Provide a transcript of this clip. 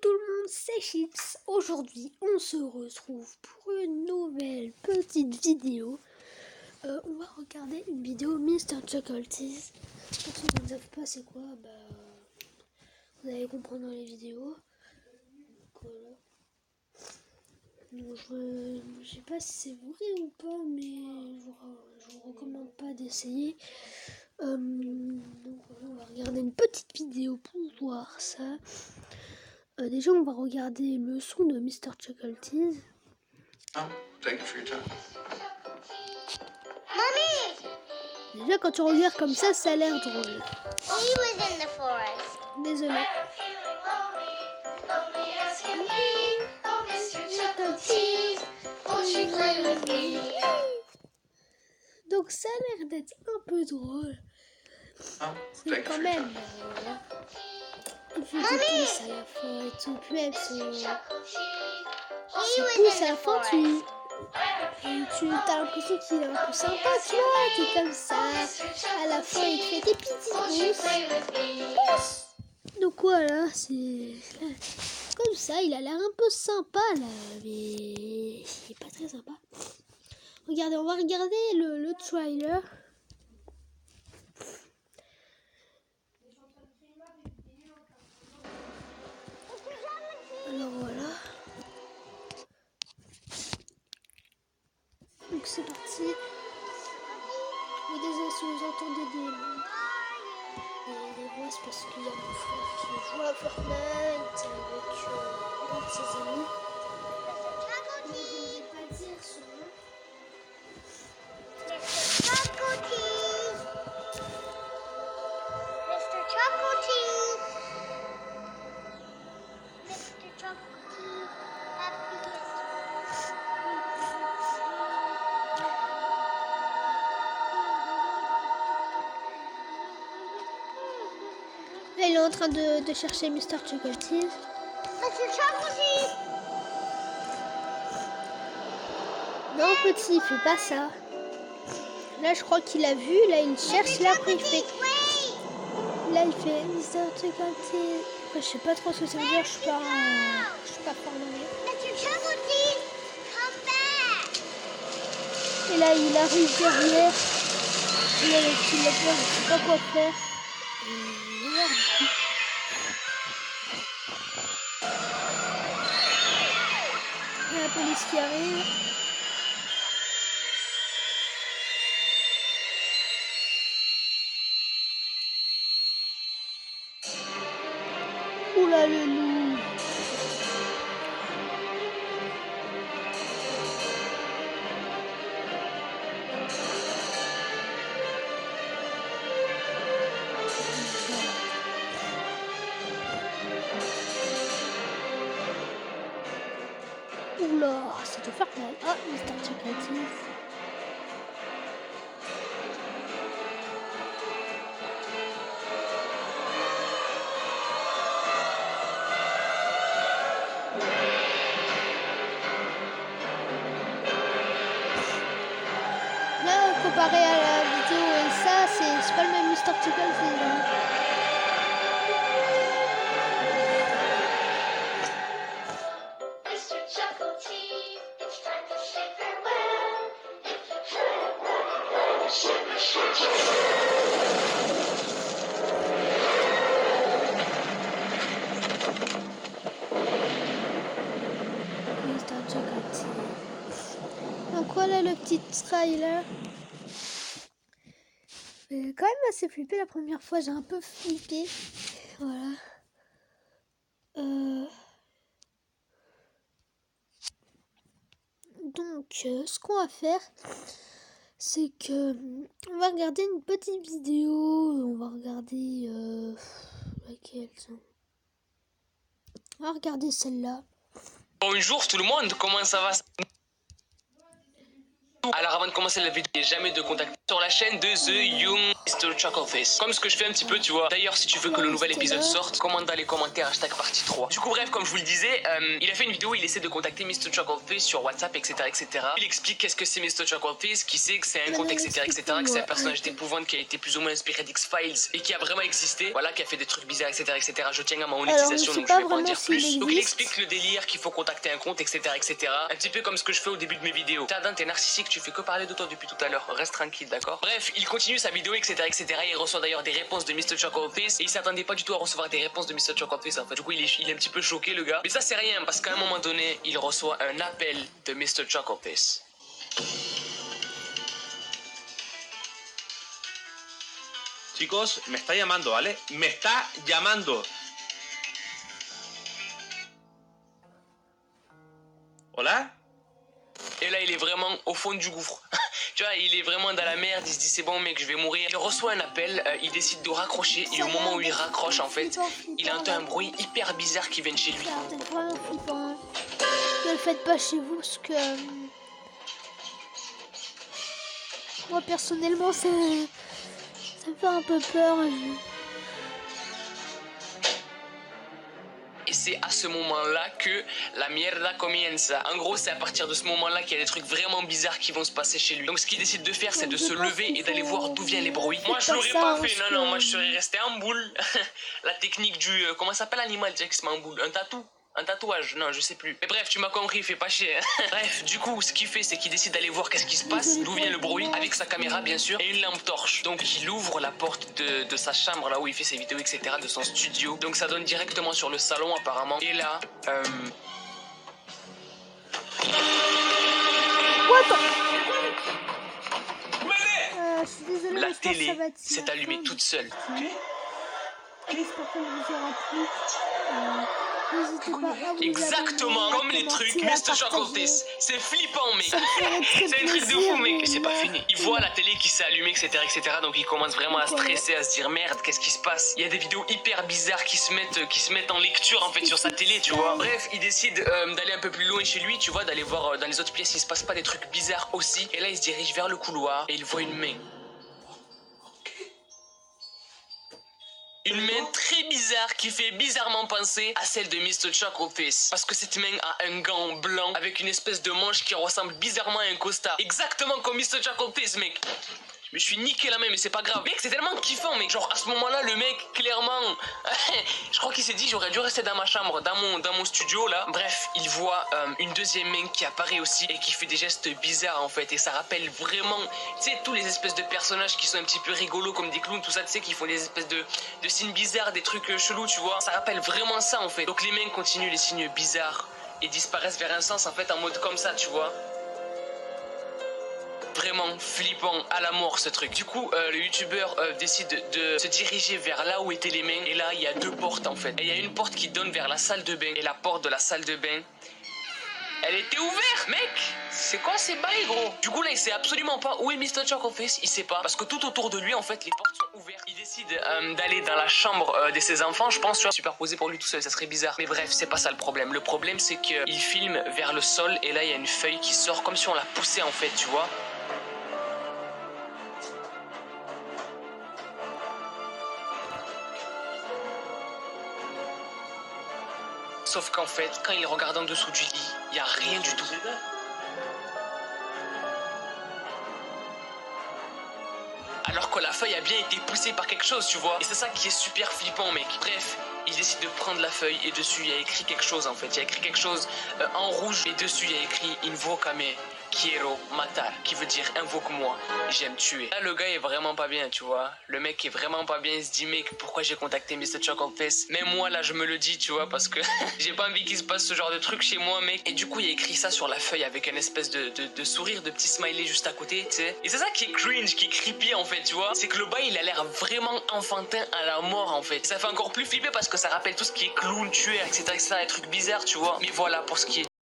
tout le monde, c'est Chips. Aujourd'hui, on se retrouve pour une nouvelle petite vidéo. On va regarder une vidéo Mr. Chuckletease. Pour ceux qui ne savent pas c'est quoi, vous allez comprendre dans les vidéos. Voilà. Donc, je sais pas si c'est vrai ou pas, mais je vous recommande pas d'essayer. Donc on va regarder une petite vidéo pour voir ça. Déjà, on va regarder le son de Mr. Chuckletease. Thank you for your time. Mommy! Déjà, quand tu regardes comme ça a l'air drôle. He was in the forest. Désolé. Donc ça a l'air d'être un peu drôle. C'est quand même... il fait des pouces à la fin et tout. Puis même ses pouces à la fin, tu as l'impression qu'il est un peu sympa, tu vois. T'es comme ça. À la fin, il te fait des petits pouces. Donc voilà, c'est... Comme ça, il a l'air un peu sympa là. Mais il est pas très sympa. Regardez, on va regarder le trailer. Alors voilà. Donc c'est parti. Mais désolé si vous entendez des voix, c'est parce qu'il y a mon frère qui joue à Fortnite avec un de ses amis. Je ne vais pas dire son nom. Mr. Chuckletease! Mr. Chuckletease, Là, il est en train de chercher Mr. Chuckletease. Mr. Chuckletease! Non, petit, fais pas ça. Là, je crois qu'il a vu. Là, il cherche. Là, après, il fait... Là, il fait Mr. Chuckletease. Après, je sais pas trop ce que ça veut dire. Je suis pas fort en anglais. Mr. Chuckletease, come back! Et là, il arrive derrière. Et là, il a peur, je sais pas quoi faire. Et merde. Il y a la police qui arrive. Oula, le loup. Oula, ça doit faire mal. Ah, Mr. Chuckletease. Là, comparé à la vidéo et ça, c'est pas le même Mr. Chuckletease. Mr. Chuckletease, it's time to say farewell. If you hadn't say Mr. Chuckletease. Mr. Chuckletease. Donc voilà le petit trailer. J'ai quand même assez flippé la première fois, j'ai un peu flippé. Voilà. Donc ce qu'on va faire, c'est que on va regarder une petite vidéo. On va regarder laquelle ça ? On va regarder celle-là. Bonjour tout le monde, comment ça va? Alors avant de commencer la vidéo, jamais de contacter sur la chaîne de The Young Mr. Chuckleface. Comme ce que je fais un petit peu, tu vois. D'ailleurs, si tu veux que le nouvel épisode sorte, commente dans les commentaires #partie 3. Du coup, bref, comme je vous le disais, il a fait une vidéo où il essaie de contacter Mr. Chuckleface sur WhatsApp, etc., etc. Il explique qu'est-ce que c'est Mr. Chuckleface, qui sait que c'est un compte, etc., etc., que c'est un personnage d'épouvante qui a été plus ou moins inspiré d'X-Files et qui a vraiment existé. Voilà, qui a fait des trucs bizarres, etc., etc. Je tiens à ma monétisation, donc je vais pas en dire plus. Donc il explique le délire qu'il faut contacter un compte, etc., etc. Un petit peu comme ce que je fais au début de mes vidéos. T'es narcissique, tu fais que parler de toi depuis tout à l'heure. Reste tranquille, d'accord? Bref, il continue sa vidéo, etc., etc. Il reçoit d'ailleurs des réponses de Mr. Chuckleface et il s'attendait pas du tout à recevoir des réponses de Mr. Chuckleface en fait. Du coup, il est un petit peu choqué, le gars. Mais ça, c'est rien parce qu'à un moment donné, il reçoit un appel de Mr. Chuckleface. Chicos, me está llamando, ¿vale? Me está llamando. Hola? Et là, il est vraiment au fond du gouffre. Tu vois, il est vraiment dans la merde. Il se dit, c'est bon, mec, je vais mourir. Il reçoit un appel. Il décide de raccrocher. Et au moment où il raccroche, en fait, il entend un bruit hyper bizarre qui vient de chez lui. C'est vraiment flippant. Ne le faites pas chez vous parce que moi personnellement ça me fait un peu peur. Et c'est à ce moment-là que la mierda comienza. En gros, c'est à partir de ce moment-là qu'il y a des trucs vraiment bizarres qui vont se passer chez lui. Donc ce qu'il décide de faire, c'est de se lever et d'aller voir d'où viennent les bruits. Moi, je l'aurais pas fait. Non, non, moi, je serais resté en boule. La technique du... comment s'appelle l'animal qui se met en boule? Un tatou? Un tatouage, non, je sais plus. Mais bref, tu m'as compris, fais pas chier. Bref, du coup, ce qu'il fait, c'est qu'il décide d'aller voir qu'est-ce qui se passe, d'où vient le bruit, avec sa caméra, bien sûr, et une lampe torche. Donc, il ouvre la porte de sa chambre, là où il fait ses vidéos, etc., de son studio. Donc, ça donne directement sur le salon, apparemment. Et là, Je suis désolée, la mais je pense que ça télé va être s'est allumée toute seule. J'espère qu'elle vous aura plu. N'hésitez pas à vous Exactement, abonner, comme à les trucs commenter, à Mr. Chuckleface. partager. C'est flippant, mec. Ça me ferait très C'est un truc de plaisir, fou, mec. C'est pas mais- fini. Il voit la télé qui s'est allumée, etc., etc. Donc il commence vraiment à stresser, à se dire merde, qu'est-ce qui se passe? Il y a des vidéos hyper bizarres qui se mettent en lecture en fait sur sa télé, tu vois. Bref, il décide d'aller un peu plus loin chez lui, tu vois, d'aller voir dans les autres pièces s'il se passe pas des trucs bizarres aussi. Et là, il se dirige vers le couloir et il voit une main. Une main très bizarre qui fait bizarrement penser à celle de Mr. Chuckleface. Parce que cette main a un gant blanc avec une espèce de manche qui ressemble bizarrement à un costard. Exactement comme Mr. Chuckleface, mec. Je me suis niqué la main, mais c'est pas grave. Mec, c'est tellement kiffant, mec. Genre, à ce moment-là, le mec, clairement, je crois qu'il s'est dit, j'aurais dû rester dans ma chambre, dans mon studio, là. Bref, il voit une deuxième main qui apparaît aussi et qui fait des gestes bizarres, en fait. Et ça rappelle vraiment, tu sais, tous les espèces de personnages qui sont un petit peu rigolos, comme des clowns, tout ça, tu sais, qui font des espèces de signes bizarres, des trucs chelous, tu vois. Ça rappelle vraiment ça, en fait. Donc, les mains continuent les signes bizarres et disparaissent vers un sens, en fait, en mode comme ça, tu vois. Vraiment flippant à la mort ce truc. Du coup, le youtubeur décide de se diriger vers là où étaient les mains. Et là, il y a deux portes en fait. Et il y a une porte qui donne vers la salle de bain. Et la porte de la salle de bain, elle était ouverte, mec. C'est quoi ces bails, gros? Du coup, là, il sait absolument pas où est Mr. Chuckleface. Il sait pas. Parce que tout autour de lui, en fait, les portes sont ouvertes. Il décide d'aller dans la chambre de ses enfants, je pense, tu vois, superposé pour lui tout seul. Ça serait bizarre. Mais bref, c'est pas ça le problème. Le problème, c'est qu'il filme vers le sol. Et là, il y a une feuille qui sort comme si on la poussait, en fait, tu vois. Sauf qu'en fait, quand il regarde en dessous du lit, il n'y a rien du tout. Alors que la feuille a bien été poussée par quelque chose, tu vois. Et c'est ça qui est super flippant, mec. Bref, il décide de prendre la feuille et dessus, il y a écrit quelque chose, en fait. Il y a écrit quelque chose en rouge et dessus, il y a écrit « Invocame quiero matar », qui veut dire « Invoque-moi, j'aime tuer ». Là, le gars est vraiment pas bien, tu vois. Le mec est vraiment pas bien. Il se dit « Mec, pourquoi j'ai contacté Mr. Chuckleface ?» Même moi, là, je me le dis, tu vois, parce que j'ai pas envie qu'il se passe ce genre de truc chez moi, mec. Et du coup, il y a écrit ça sur la feuille avec une espèce de sourire, de petit smiley juste à côté, tu sais. Et c'est ça qui est cringe, qui est creepy, en fait, tu vois. C'est que le bail, il a l'air vraiment enfantin à la mort, en fait. Ça fait encore plus flipper parce que ça rappelle tout ce qui est clown, tueur, etc., etc., des trucs bizarres, tu vois. Mais voilà pour ce qui est